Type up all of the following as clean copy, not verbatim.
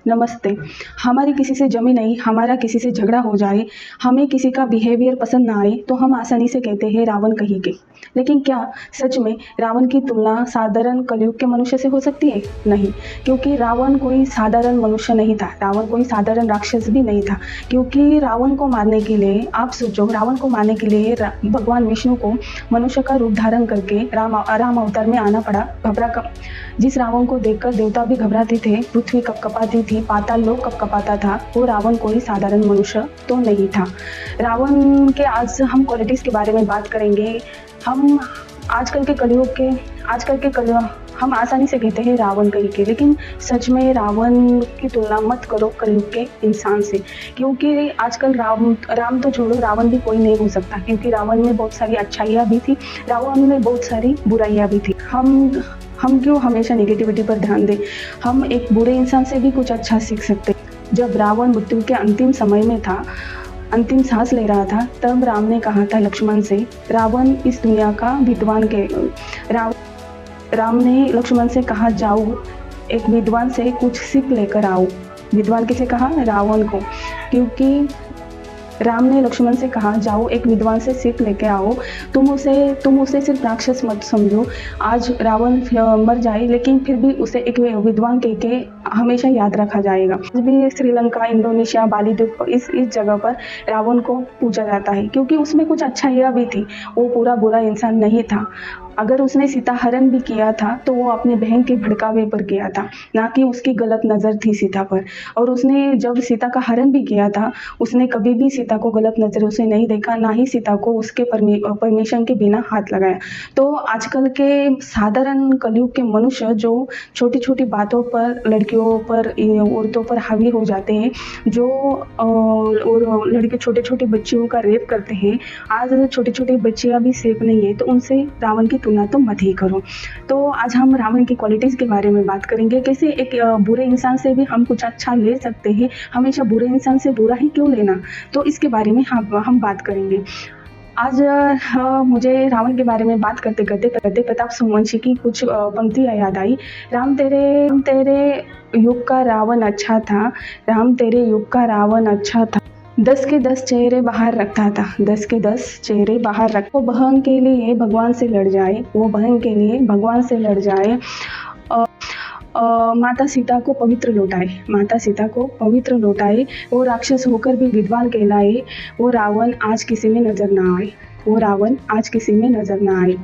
नमस्ते। हमारी किसी से जमी नहीं, हमारा किसी से झगड़ा हो जाए, हमें किसी का बिहेवियर पसंद ना आए तो हम आसानी से कहते हैं रावण कहीं के। लेकिन क्या सच में रावण की तुलना साधारण कलयुग के मनुष्य से हो सकती है? नहीं, क्योंकि रावण कोई साधारण मनुष्य नहीं था, रावण कोई साधारण राक्षस भी नहीं था। क्योंकि रावण को मारने के लिए आप सोचो, रावण को मारने के लिए भगवान विष्णु को मनुष्य का रूप धारण करके राम अवतार में आना पड़ा। जिस रावण को देखकर देवता भी घबराते थे, पृथ्वी कँपकँपाती थी, पाताल लोक कँपकँपाता था, वो रावण कोई साधारण मनुष्य तो नहीं था। रावण के आज हम क्वालिटीज़ के बारे में बात करेंगे। हम आजकल के कलयुग हम आसानी से कहते हैं रावण कहीं के, लेकिन सच में रावण की तुलना मत करो कलयुग के इंसान से। क्योंकि आजकल राम तो छोड़ो, रावण भी कोई नहीं हो सकता, क्योंकि रावण में बहुत सारी अच्छाइयाँ भी थी, रावण में बहुत सारी बुराइयाँ भी थी। हम क्यों हमेशा नेगेटिविटी पर ध्यान दें? हम एक बुरे इंसान से भी कुछ अच्छा सीख सकते हैं। जब रावण मृत्यु के अंतिम समय में था, अंतिम सांस ले रहा था, तब राम ने कहा था लक्ष्मण से, रावण इस दुनिया का विद्वान के राम ने लक्ष्मण से कहा, जाओ एक विद्वान से कुछ सीख लेकर आओ। विद्वान किसे कहा? रावण को। क्योंकि राम ने लक्ष्मण से कहा, जाओ एक विद्वान से सीख लेके आओ। तुम उसे सिर्फ राक्षस मत समझो। आज रावण मर जाए, लेकिन फिर भी उसे एक विद्वान कह के हमेशा याद रखा जाएगा। आज भी श्रीलंका, इंडोनेशिया, बाली द्वीप इस जगह पर रावण को पूजा जाता है, क्योंकि उसमें कुछ अच्छाइयाँ भी थी। वो पूरा बुरा इंसान नहीं था। अगर उसने सीता हरण भी किया था तो वो अपनी बहन के भड़कावे पर किया था, ना कि उसकी गलत नज़र थी सीता पर। और उसने जब सीता का हरण भी किया था, उसने कभी भी सीता को गलत नज़रों से नहीं देखा, ना ही सीता को उसके परमिशन के बिना हाथ लगाया। तो आजकल के साधारण कलयुग के मनुष्य जो छोटी छोटी बातों पर, लड़कियों पर, औरतों पर हावी हो जाते हैं, जो और लड़के छोटे छोटे बच्चियों का रेप करते हैं। आज छोटी छोटी बच्चियां भी सेफ नहीं है, तो उनसे रावण की तुलना तो मत ही करो। तो आज हम रावण की क्वालिटीज़ के बारे में बात करेंगे, कैसे एक बुरे इंसान से भी हम कुछ अच्छा ले सकते हैं। हमेशा बुरे इंसान से बुरा ही क्यों लेना? तो इसके बारे में हम बात करेंगे। आज मुझे रावण के बारे में बात करते करते प्रताप सोमवंशी की कुछ पंक्तियाँ याद आई। राम तेरे युग का रावण अच्छा था, राम तेरे युग का रावण अच्छा था। 10 के 10 चेहरे बाहर रखता था, 10 के 10 चेहरे बाहर रख। वो बहन के लिए भगवान से लड़ जाए, वो बहन के लिए भगवान से लड़ जाए। माता सीता को पवित्र लौटाए, माता सीता को पवित्र लौटाए। वो राक्षस होकर भी विद्वान कहलाए। वो रावण आज किसी में नजर ना आए, वो रावण आज किसी में नजर ना आए।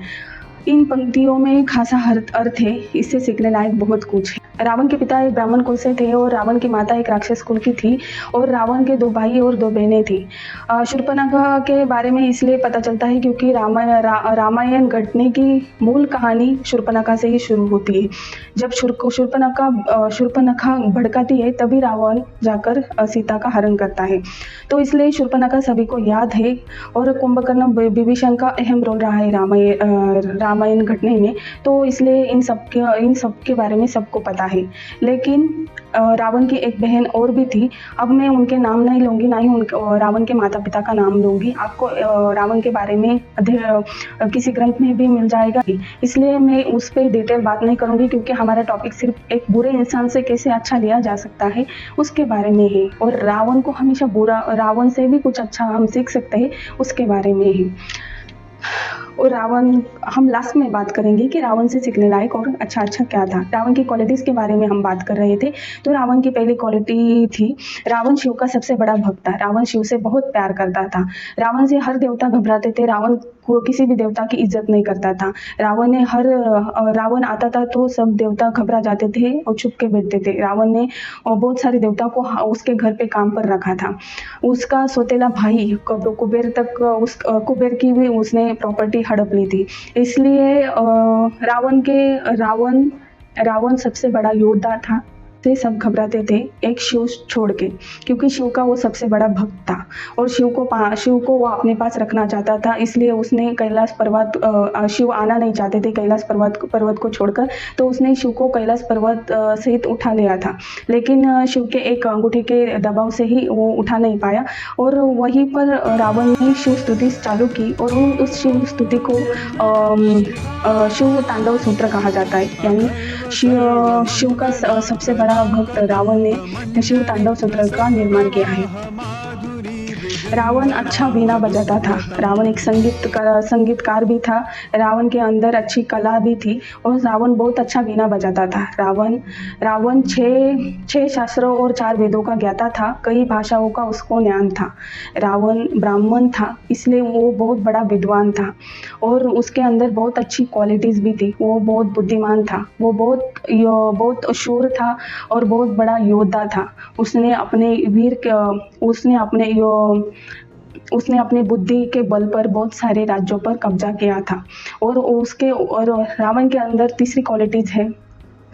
इन पंक्तियों में खासा अर्थ है, इससे सीखने लायक बहुत कुछ है। रावण के पिता एक ब्राह्मण कुल से थे और रावण की माता एक राक्षस कुल की थी, और रावण के 2 भाई और 2 बहनें थी। शूर्पणखा के बारे में इसलिए पता चलता है क्योंकि रामायण घटने की मूल कहानी शूर्पणखा से ही शुरू होती है। जब शूर्पणखा भड़काती है, तभी रावण जाकर सीता का हरण करता है। तो इसलिए शूर्पणखा सभी को याद है, और कुंभकर्ण विभीषण का अहम रोल रहा है रामायण घटने में। तो इसलिए इन सब के बारे में सबको पता है। लेकिन रावण की एक बहन और भी थी। अब मैं उनके नाम नहीं लूँगी, ना ही रावण के माता पिता का नाम लूँगी। आपको रावण के बारे में किसी ग्रंथ में भी मिल जाएगा, इसलिए मैं उस पर डिटेल बात नहीं करूँगी, क्योंकि हमारा टॉपिक सिर्फ एक बुरे इंसान से कैसे अच्छा लिया जा सकता है उसके बारे में है, और रावण को हमेशा रावण से भी कुछ अच्छा हम सीख सकते हैं उसके बारे में है। और रावण हम लास्ट में बात करेंगे कि रावण से सीखने लायक और अच्छा क्या था। रावण की क्वालिटीज़ के बारे में हम बात कर रहे थे। तो रावण की पहली क्वालिटी थी, रावण शिव का सबसे बड़ा भक्त था। रावण शिव से बहुत प्यार करता था। रावण से हर देवता घबराते थे, रावण को किसी भी देवता की इज्जत नहीं करता था। रावण आता था तो सब देवता घबरा जाते थे और छुप के बैठते थे। रावण ने बहुत सारे देवता को उसके घर पे काम पर रखा था। उसका सौतेला भाई कुबेर की भी उसने प्रॉपर्टी हड़प ली थी। इसलिए रावण सबसे बड़ा योद्धा था, से सब घबराते थे एक शिव छोड़ के, क्योंकि शिव का वो सबसे बड़ा भक्त था, और शिव को वो अपने पास रखना चाहता था। इसलिए उसने कैलाश पर्वत, शिव आना नहीं चाहते थे कैलाश पर्वत को छोड़कर, तो उसने शिव को कैलाश पर्वत सहित उठा लिया था। लेकिन शिव के एक अंगूठे के दबाव से ही वो उठा नहीं पाया, और वहीं पर रावण ने शिव स्तुति चालू की, और उस शिव स्तुति को शिव तांडव सूत्र कहा जाता है। यानी शिव का सबसे बड़ा बड़ा भक्त रावण ने शिव तांडव सूत्र का निर्माण किया है। रावण अच्छा वीणा बजाता था। रावण एक संगीतकार भी था। रावण के अंदर अच्छी कला भी थी और रावण बहुत अच्छा वीणा बजाता था। रावण छह शास्त्रों और 4 वेदों का ज्ञाता था। कई भाषाओं का उसको ज्ञान था। रावण ब्राह्मण था, इसलिए वो बहुत बड़ा विद्वान था और उसके अंदर बहुत अच्छी क्वालिटीज़ भी थी। वो बहुत बुद्धिमान था। वो बहुत शूर था और बहुत बड़ा योद्धा था। उसने अपने बुद्धि के बल पर बहुत सारे राज्यों पर कब्जा किया था। और रावण के अंदर तीसरी क्वालिटीज है।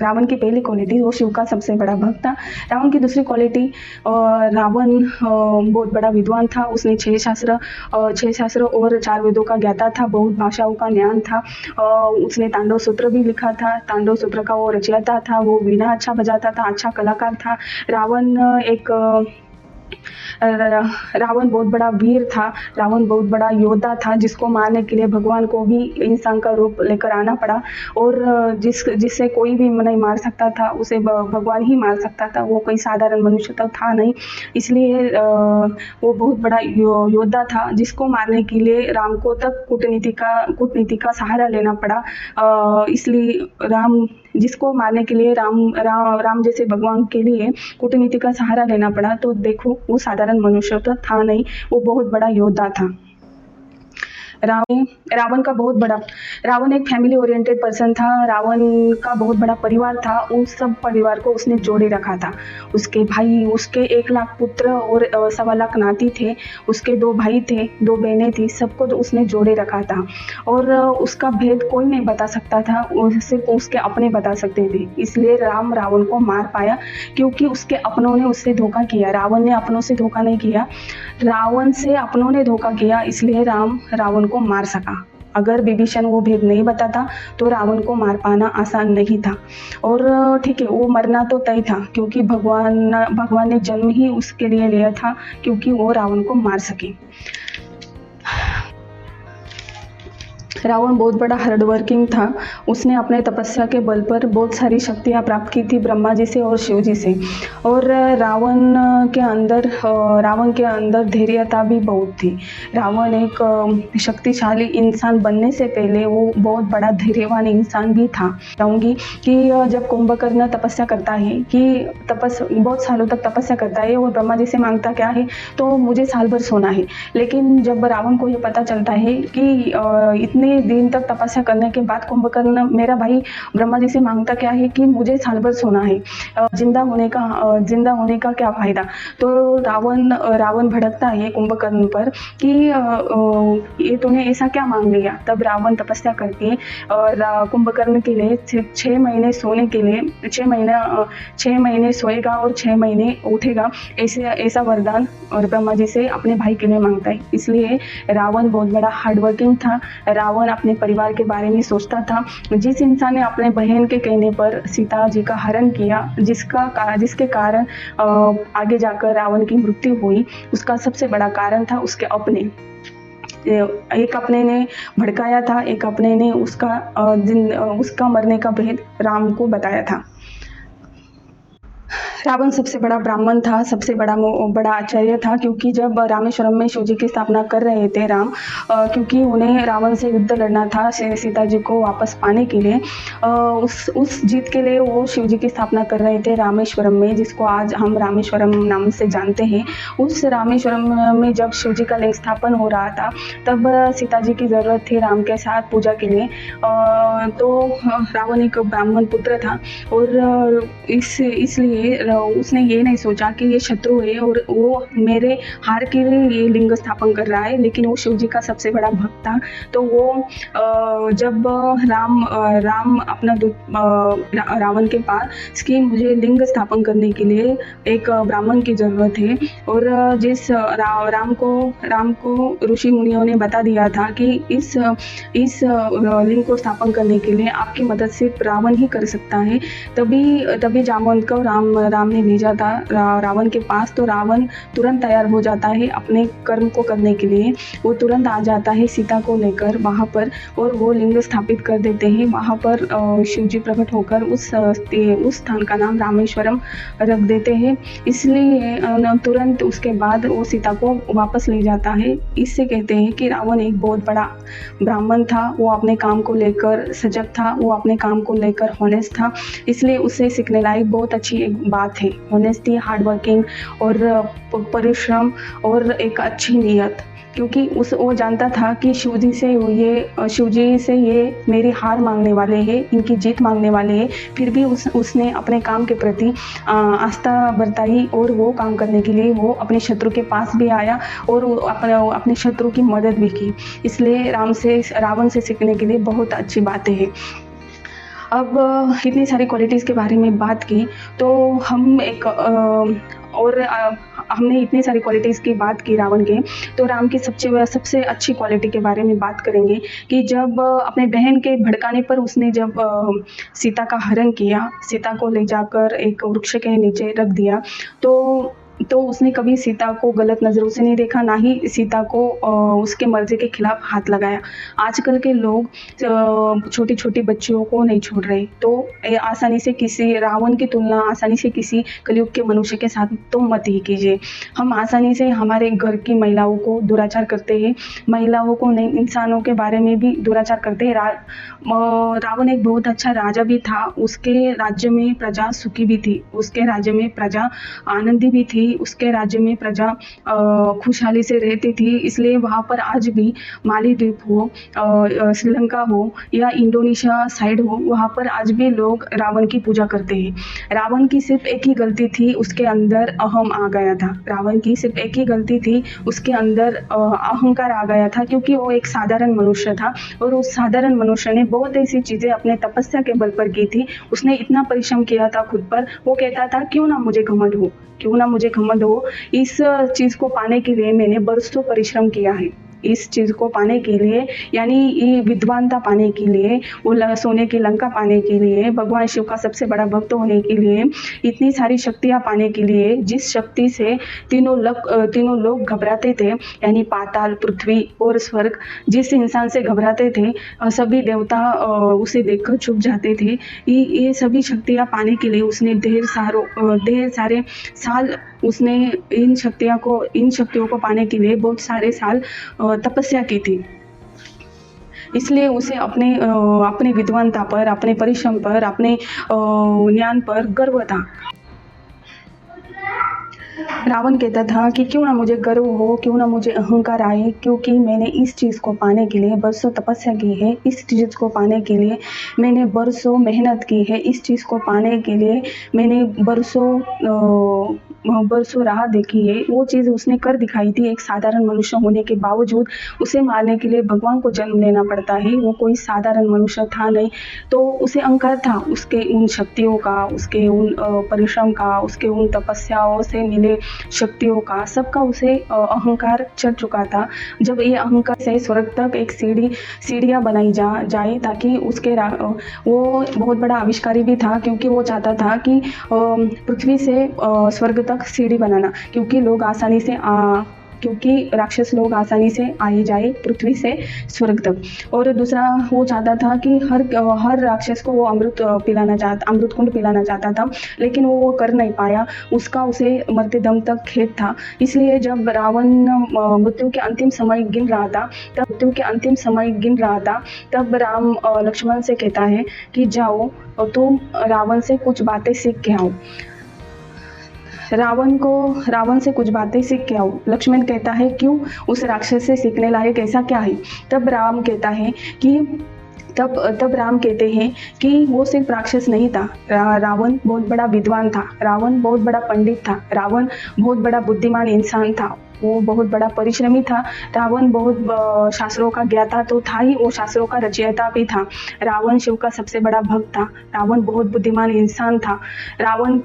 रावण की पहली क्वालिटी वो शिव का सबसे बड़ा भक्त था। रावण की दूसरी क्वालिटी, रावण बहुत बड़ा विद्वान था। उसने 6 शास्त्र और 4 वेदों का ज्ञाता था। बहुत भाषाओं का ज्ञान था। उसने तांडव सूत्र भी लिखा था। तांडव सूत्र का वो रचयिता था। वो वीणा अच्छा बजाता था, अच्छा कलाकार था। रावण बहुत बड़ा वीर था। रावण बहुत बड़ा योद्धा था, जिसको मारने के लिए भगवान को भी इंसान का रूप लेकर आना पड़ा और जिससे कोई भी नहीं मार सकता था, उसे भगवान ही मार सकता था। वो कोई साधारण मनुष्य तो था नहीं, इसलिए वो बहुत बड़ा योद्धा था, जिसको मारने के लिए राम को तक कूटनीति का सहारा लेना पड़ा। इसलिए जिसको मारने के लिए राम जैसे भगवान के लिए कूटनीति का सहारा लेना पड़ा। तो देखो, वो साधारण मनुष्य तो था नहीं, वो बहुत बड़ा योद्धा था। रावण एक फैमिली ओरिएंटेड पर्सन था। रावण का बहुत बड़ा परिवार था। उस सब परिवार को उसने जोड़े रखा था। उसके भाई, उसके 1 लाख पुत्र और 1.25 लाख नाती थे। उसके 2 भाई थे, 2 बहनें थी। सबको तो उसने जोड़े रखा था और उसका भेद कोई नहीं बता सकता था, सिर्फ उसके अपने बता सकते थे। इसलिए राम रावण को मार पाया, क्योंकि उसके अपनों ने उससे धोखा किया। रावण ने अपनों से धोखा नहीं किया, रावण से अपनों ने धोखा किया। इसलिए राम रावण को मार सका। अगर विभीषण वो भेद नहीं बताता तो रावण को मार पाना आसान नहीं था। और ठीक है, वो मरना तो तय था, क्योंकि भगवान ने जन्म ही उसके लिए लिया था, क्योंकि वो रावण को मार सके। रावण बहुत बड़ा हार्डवर्किंग था। उसने अपने तपस्या के बल पर बहुत सारी शक्तियाँ प्राप्त की थी ब्रह्मा जी से और शिव जी से। और रावण के अंदर धैर्यता भी बहुत थी। रावण एक शक्तिशाली इंसान बनने से पहले वो बहुत बड़ा धैर्यवान इंसान भी था। चाहूँगी कि जब कुंभकर्ण तपस्या करता है, बहुत सालों तक तपस्या करता है और ब्रह्मा जी से मांगता क्या है, तो मुझे साल भर सोना है। लेकिन जब रावण को ये पता चलता है कि इतने दिन तक तपस्या करने के बाद कुंभकर्ण, मेरा भाई, ब्रह्मा जी से मांगता क्या है कि मुझे साल भर सोना है, जिंदा होने का क्या फायदा। तो रावण भड़कता है कुंभकर्ण पर कि ये तूने ऐसा क्या मांग लिया। तब रावण तपस्या करती है और कुंभकर्ण के लिए 6 महीने सोने के लिए 6 महीने सोएगा और 6 महीने उठेगा, ऐसा वरदान और ब्रह्मा जी से अपने भाई के लिए मांगता है। इसलिए रावण बहुत बड़ा हार्डवर्किंग था। रावण अपने परिवार के बारे में सोचता था। जिस इंसान ने अपने बहन के कहने पर सीता जी का हरण किया, जिसके कारण आगे जाकर रावण की मृत्यु हुई, उसका सबसे बड़ा कारण था उसके अपने। एक अपने ने भड़काया था, एक अपने ने उसका मरने का भेद राम को बताया था। रावण सबसे बड़ा ब्राह्मण था, सबसे बड़ा आचार्य था, क्योंकि जब रामेश्वरम में शिव जी की स्थापना कर रहे थे राम, क्योंकि उन्हें रावण से युद्ध लड़ना था सीता जी को वापस पाने के लिए, उस जीत के लिए वो शिव जी की स्थापना कर रहे थे रामेश्वरम में, जिसको आज हम रामेश्वरम नाम से जानते हैं। उस रामेश्वरम में जब शिव जी का लिंग स्थापन हो रहा था, तब सीता जी की ज़रूरत थी राम के साथ पूजा के लिए। तो रावण एक ब्राह्मण पुत्र था और इसलिए उसने ये नहीं सोचा कि ये शत्रु है और वो मेरे हार के लिए ये लिंग स्थापन कर रहा है, लेकिन वो शिव जी का सबसे बड़ा भक्त था। तो वो जब राम अपना रावण के पास कि मुझे लिंग स्थापन करने के लिए एक ब्राह्मण की ज़रूरत है, और जिस राम को ऋषि मुनियों ने बता दिया था कि इस लिंग को स्थापन करने के लिए आपकी मदद सिर्फ रावण ही कर सकता है। तभी जामवंत को राम राम ने भेजा था रावण के पास, तो रावण तुरंत तैयार हो जाता है अपने कर्म को करने के लिए। वो तुरंत आ जाता है सीता को लेकर वहाँ पर, और वो लिंग स्थापित कर देते हैं वहाँ पर। शिव जी प्रकट होकर उस स्थान का नाम रामेश्वरम रख देते हैं। इसलिए तुरंत उसके बाद वो सीता को वापस ले जाता है। इससे कहते हैं कि रावण एक बहुत बड़ा ब्राह्मण था, वो अपने काम को लेकर सजग था, वो अपने काम को लेकर हॉनेस्ट था। इसलिए उसे सीखने लायक बहुत अच्छी एक बात है, हॉनेस्टी, हार्ड वर्किंग और परिश्रम और एक अच्छी नीयत। क्योंकि वो जानता था कि शिव जी से ये मेरी हार मांगने वाले हैं, इनकी जीत मांगने वाले हैं। फिर भी उसने अपने काम के प्रति आस्था बरताई, और वो काम करने के लिए वो अपने शत्रु के पास भी आया और अपने शत्रु की मदद भी की। इसलिए रावण से सीखने के लिए बहुत अच्छी बातें हैं। अब इतनी सारी क्वालिटीज़ के बारे में बात की, तो हम हमने इतनी सारी क्वालिटीज़ की बात की रावण के, तो राम की सबसे अच्छी क्वालिटी के बारे में बात करेंगे कि जब अपने बहन के भड़काने पर उसने जब सीता का हरण किया, सीता को ले जाकर एक वृक्ष के नीचे रख दिया, तो उसने कभी सीता को गलत नज़रों से नहीं देखा, ना ही सीता को उसके मर्जी के खिलाफ हाथ लगाया। आजकल के लोग छोटी छोटी बच्चियों को नहीं छोड़ रहे, तो आसानी से रावण की तुलना आसानी से किसी कलयुग के मनुष्य के साथ तो मत ही कीजिए। हम आसानी से हमारे घर की महिलाओं को दुराचार करते हैं, महिलाओं को नहीं, इंसानों के बारे में भी दुराचार करते हैं। रावण एक बहुत अच्छा राजा भी था, उसके राज्य में प्रजा सुखी भी थी, उसके राज्य में प्रजा आनंदी भी थी, उसके राज्य में प्रजा खुशहाली से रहती थी। इसलिए वहाँ पर आज भी मालदीव हो, श्रीलंका हो या इंडोनेशिया साइड हो, वहाँ पर आज भी लोग रावण की पूजा करते हैं। रावण की सिर्फ एक ही गलती थी, उसके अंदर अहम आ गया था। रावण की सिर्फ एक ही गलती थी, उसके अंदर अहंकार आ गया था, क्योंकि वो एक साधारण मनुष्य था, और उस साधारण मनुष्य ने बहुत ऐसी चीज़ें अपने तपस्या के बल पर की थी। उसने इतना परिश्रम किया था खुद पर, वो कहता था क्यों ना मुझे घमंड हो, इस चीज़ को पाने के लिए मैंने बरसों परिश्रम किया है। इस चीज़ को पाने के लिए, यानी ये विद्वानता पाने के लिए, वो सोने की लंका पाने के लिए, भगवान शिव का सबसे बड़ा भक्त होने के लिए, इतनी सारी शक्तियाँ पाने के लिए, जिस शक्ति से तीनों लोग घबराते थे, यानी पाताल, पृथ्वी और स्वर्ग, जिस इंसान से घबराते थे, सभी देवता उसे देखकर चुप जाते थे। ये सभी शक्तियाँ पाने के लिए उसने ढेर सारे साल उसने इन शक्तियों को पाने के लिए बहुत सारे साल तपस्या की थी। इसलिए उसे अपने विद्वानता पर, अपने परिश्रम पर, अपने ज्ञान पर गर्व था। रावण कहता था कि क्यों ना मुझे गर्व हो, क्यों ना मुझे अहंकार आए, क्योंकि मैंने इस चीज़ को पाने के लिए बरसों तपस्या की है, इस चीज़ को पाने के लिए मैंने बरसों मेहनत की है, इस चीज़ को पाने के लिए मैंने बरसों राह देखी है। वो चीज़ उसने कर दिखाई थी। एक साधारण मनुष्य होने के बावजूद उसे मारने के लिए भगवान को जन्म लेना पड़ता है। वो कोई साधारण मनुष्य था नहीं, तो उसे अहंकार था उसके उन शक्तियों का, उसके उन परिश्रम का, उसके उन तपस्याओं से मिले शक्तियों का, सबका उसे अहंकार चढ़ चुका था। जब ये अहंकार से स्वर्ग तक एक सीढ़ियाँ बनाई जाए, ताकि वो बहुत बड़ा आविष्कारी भी था, क्योंकि वो चाहता था कि पृथ्वी से स्वर्ग तक सीढ़ी बनाना, क्योंकि राक्षस लोग आसानी से आए जाए पृथ्वी से स्वर्ग तक। और दूसरा, वो चाहता था कि हर राक्षस को वो अमृत कुंड पिलाना चाहता था, लेकिन वो कर नहीं पाया। उसे मरते दम तक खेद था। इसलिए जब रावण मृत्यु के अंतिम समय गिन रहा था, तब राम लक्ष्मण से कहता है कि जाओ और तुम रावण से कुछ बातें सीख के आओ। रावण से कुछ बातें सीख के आओ। लक्ष्मण कहता है क्यों, उस राक्षस से सीखने लायक ऐसा क्या है? तब राम कहते हैं कि वो सिर्फ राक्षस नहीं था, रावण बहुत बड़ा विद्वान था, रावण बहुत बड़ा पंडित था, रावण बहुत बड़ा बुद्धिमान इंसान था। वो बहुत बड़ा परिश्रमी था। रावण बहुत शास्त्रों का ज्ञाता तो था ही, वो शास्त्रों का रचयिता भी था। रावण शिव का सबसे बड़ा भक्त था। रावण बहुत बुद्धिमान इंसान था। रावण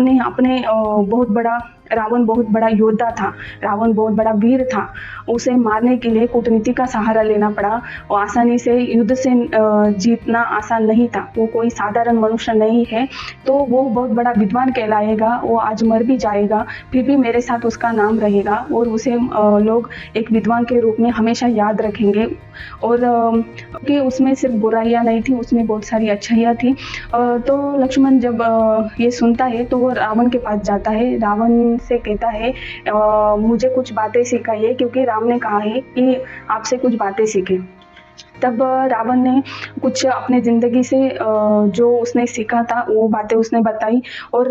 ने अपने रावण बहुत बड़ा योद्धा था। रावण बहुत बड़ा वीर था। उसे मारने के लिए कूटनीति का सहारा लेना पड़ा। और आसानी से युद्ध से जीतना आसान नहीं था। वो कोई साधारण मनुष्य नहीं है। तो वो बहुत बड़ा विद्वान कहलाएगा। वो आज मर भी जाएगा, फिर भी मेरे साथ उसका नाम रहेगा और उसे लोग एक विद्वान के रूप में हमेशा याद रखेंगे। और क्योंकि उसमें सिर्फ बुराइयां नहीं थी, उसमें बहुत सारी अच्छाइयाँ थी। तो लक्ष्मण जब ये सुनता है तो वो रावण के पास जाता है। रावण से कहता है मुझे कुछ बातें सिखाइए, क्योंकि राम ने कहा है कि आपसे कुछ बातें सीखे। तब रावण ने कुछ अपने ज़िंदगी से जो उसने सीखा था वो बातें उसने बताई। और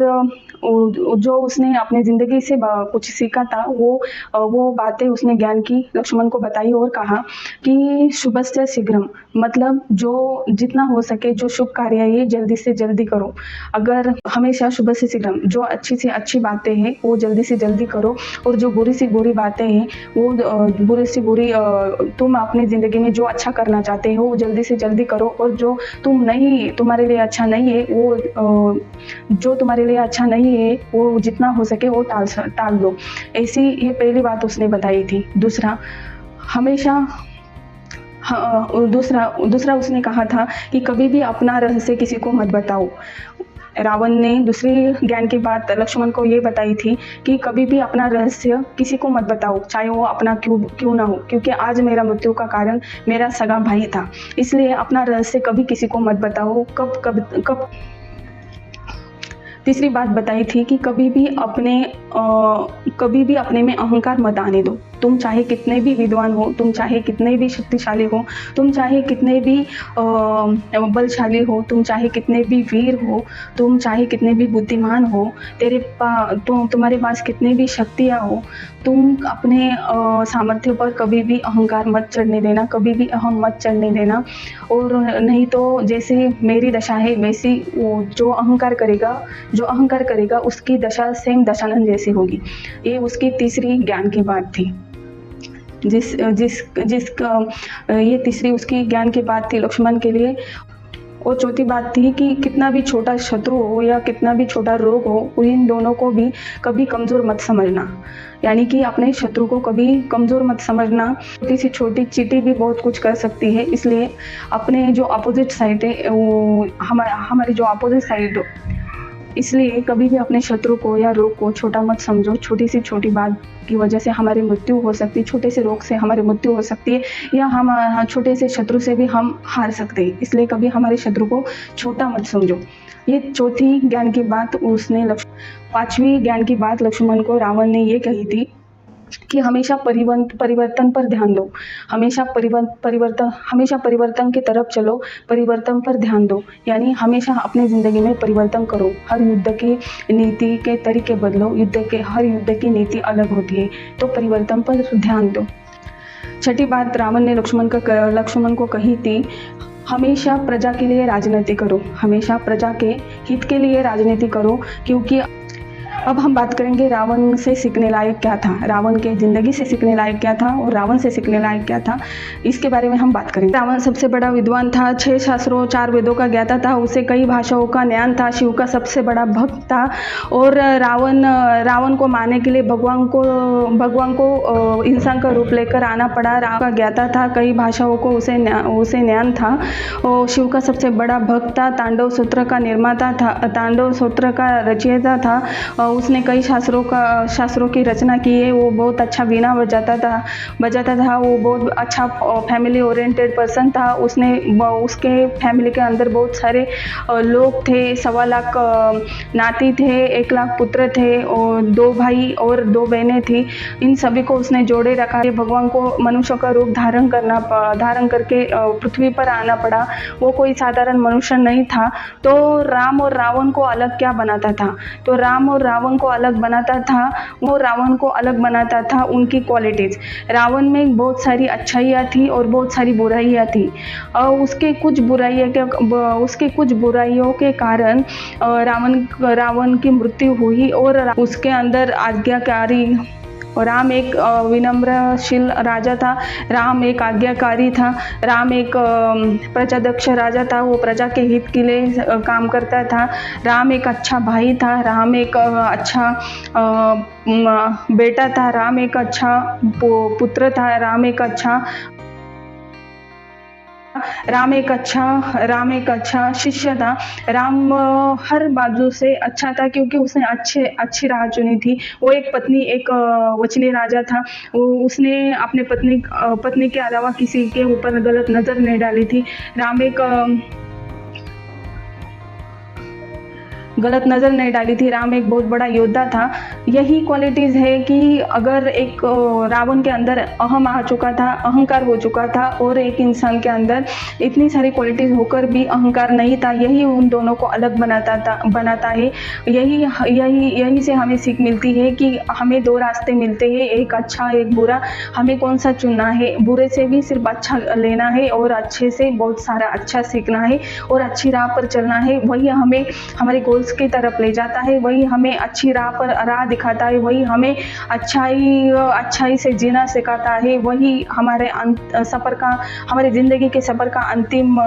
जो उसने अपने ज़िंदगी से कुछ सीखा था वो बातें उसने ज्ञान की लक्ष्मण को बताई और कहा कि शुभस्य शीघ्रम, मतलब जो जितना हो सके जो शुभ कार्य है ये जल्दी से जल्दी करो। अगर हमेशा शुभ से शीघ्रम, जो अच्छी से अच्छी बातें हैं वो जल्दी से जल्दी करो, और जो बुरी सी बुरी बातें हैं वो बुरी सी बुरी तुम अपनी ज़िंदगी में जो अच्छा करना चाहते हो वो जल्दी से जल्दी करो। और जो तुम्हारे लिए अच्छा नहीं है जो तुम्हारे लिए अच्छा नहीं है वो जितना हो सके वो टाल दो। ऐसी ये पहली बात उसने बताई थी। दूसरा उसने कहा था कि कभी भी अपना रहस्य किसी को मत बताओ। रावण ने दूसरी ज्ञान की बात लक्ष्मण को ये बताई थी कि कभी भी अपना रहस्य किसी को मत बताओ, चाहे वो अपना क्यों ना हो, क्योंकि आज मेरा मृत्यु का कारण मेरा सगा भाई था। इसलिए अपना रहस्य कभी किसी को मत बताओ। कब तीसरी बात बताई थी कि कभी भी अपने में अहंकार मत आने दो। तुम चाहे कितने भी विद्वान हो, तुम चाहे कितने भी शक्तिशाली हो, तुम चाहे कितने भी बलशाली हो, तुम चाहे कितने भी वीर हो, तुम चाहे कितने भी बुद्धिमान हो, तुम्हारे पास कितने भी शक्तियाँ हो, तुम अपने सामर्थ्य पर कभी भी अहंकार मत चढ़ने देना, कभी भी अहम मत चढ़ने देना। और नहीं तो जैसे मेरी दशा है वैसी वो जो अहंकार करेगा उसकी दशा सेम दशानंद जैसी होगी। ये उसकी तीसरी ज्ञान की बात थी। ये तीसरी उसकी ज्ञान की बात थी लक्ष्मण के लिए। और चौथी बात थी कि कितना भी छोटा शत्रु हो या कितना भी छोटा रोग हो, इन दोनों को भी कभी कमज़ोर मत समझना। यानी कि अपने शत्रु को कभी कमज़ोर मत समझना। छोटी सी छोटी चींटी भी बहुत कुछ कर सकती है। इसलिए अपने जो अपोजिट साइड है वो हमारी जो अपोजिट साइड हो, इसलिए कभी भी अपने शत्रु को या रोग को छोटा मत समझो। छोटी सी छोटी बात की वजह से हमारी मृत्यु हो सकती है, छोटे से रोग से हमारी मृत्यु हो सकती है, या हम छोटे से शत्रु से भी हम हार सकते हैं। इसलिए कभी हमारे शत्रु को छोटा मत समझो। ये चौथी ज्ञान की बात पांचवी ज्ञान की बात लक्ष्मण को रावण ने ये कही थी कि हमेशा परिवर्तन पर ध्यान दो। हमेशा परिवर्तन की तरफ चलो, परिवर्तन पर ध्यान दो। यानी हमेशा अपनी ज़िंदगी में परिवर्तन करो। हर युद्ध की नीति के तरीके बदलो। हर युद्ध की नीति अलग होती है, तो परिवर्तन पर ध्यान दो। छठी बात रावण ने लक्ष्मण को कही थी, हमेशा प्रजा के लिए राजनीति करो। हमेशा प्रजा के हित के लिए राजनीति करो। क्योंकि अब हम बात करेंगे रावण से सीखने लायक क्या था, रावण के ज़िंदगी से सीखने लायक क्या था और रावण से सीखने लायक क्या था, इसके बारे में हम बात करेंगे। रावण सबसे बड़ा विद्वान था, 6 शास्त्रों 4 वेदों का ज्ञाता था, उसे कई भाषाओं का ज्ञान था, शिव का सबसे बड़ा भक्त था। और रावण को मारने के लिए भगवान को इंसान का रूप लेकर आना पड़ा। रावण का ज्ञाता था, कई भाषाओं को उसे ज्ञान था। और शिव का सबसे बड़ा भक्त था, तांडव सूत्र का निर्माता था, तांडव सूत्र का रचयिता था। उसने कई शास्त्रों की रचना की है। वो बहुत अच्छा वीणा बजाता था। वो बहुत अच्छा फैमिली ओरिएंटेड पर्सन था। उसके फैमिली के अंदर बहुत सारे लोग थे। 1.25 लाख नाती थे, 1 लाख पुत्र थे, और 2 भाई और 2 बहनें थी। इन सभी को उसने जोड़े रखा। भगवान को मनुष्य का रूप धारण करके पृथ्वी पर आना पड़ा। वो कोई साधारण मनुष्य नहीं था। तो राम और रावण को अलग क्या बनाता था? तो राम और रावण को अलग बनाता था उनकी क्वालिटीज। रावण में बहुत सारी अच्छाइयाँ थी और बहुत सारी बुराइयाँ थी। उसके कुछ बुराइयों के कारण रावण की मृत्यु हुई। और उसके अंदर और राम एक विनम्रशील राजा था, राम एक आज्ञाकारी था, राम एक प्रजादक्ष राजा था, वो प्रजा के हित के लिए काम करता था। राम एक अच्छा भाई था, राम एक अच्छा बेटा था, राम एक अच्छा पुत्र था, राम एक अच्छा शिष्य था। राम हर बाजू से अच्छा था क्योंकि उसने अच्छी राह चुनी थी। वो एक वचनीय राजा था। उसने अपने पत्नी के अलावा किसी के ऊपर गलत नज़र नहीं डाली थी। राम एक गलत नज़र नहीं डाली थी। राम एक बहुत बड़ा योद्धा था। यही क्वालिटीज़ है कि अगर एक रावण के अंदर अहम आ चुका था, अहंकार हो चुका था, और एक इंसान के अंदर इतनी सारी क्वालिटीज़ होकर भी अहंकार नहीं था, यही उन दोनों को अलग बनाता है। यही से हमें सीख मिलती है कि हमें दो रास्ते मिलते हैं, एक अच्छा एक बुरा। हमें कौन सा चुनना है? बुरे से भी सिर्फ अच्छा लेना है और अच्छे से बहुत सारा अच्छा सीखना है और अच्छी राह पर चलना है। वही हमें हमारे गोल्स की तरफ ले जाता है, वही हमें अच्छी राह दिखाता है, वही हमें अच्छाई से जीना सिखाता है, वही हमारे ज़िंदगी के सफ़र का अंतिम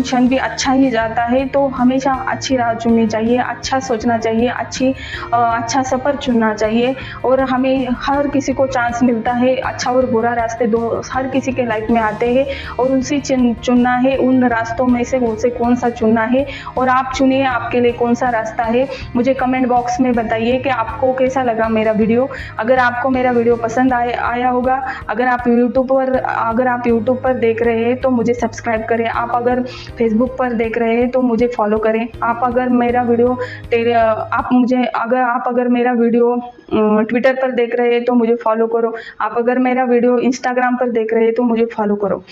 क्षण भी अच्छा ही जाता है। तो हमेशा अच्छी राह चुननी चाहिए, अच्छा सोचना चाहिए, अच्छा सफ़र चुनना चाहिए। और हमें हर किसी को चांस मिलता है, अच्छा और बुरा रास्ते दो हर किसी के लाइफ में आते हैं, और उनसे चुनना है, उन रास्तों में से उनसे कौन सा चुनना है। और आप चुनिए आपके लिए कौन सा रास्ता है। मुझे कमेंट बॉक्स में बताइए कि आपको कैसा लगा मेरा वीडियो। अगर आपको मेरा वीडियो पसंद आया होगा, अगर आप यूट्यूब पर देख रहे हैं तो मुझे सब्सक्राइब करें। आप अगर फेसबुक पर देख रहे हैं तो मुझे फॉलो करें। आप अगर मेरा वीडियो ट्विटर पर देख रहे हैं तो मुझे फॉलो करो। आप अगर मेरा वीडियो इंस्टाग्राम पर देख रहे हैं तो मुझे फॉलो करो।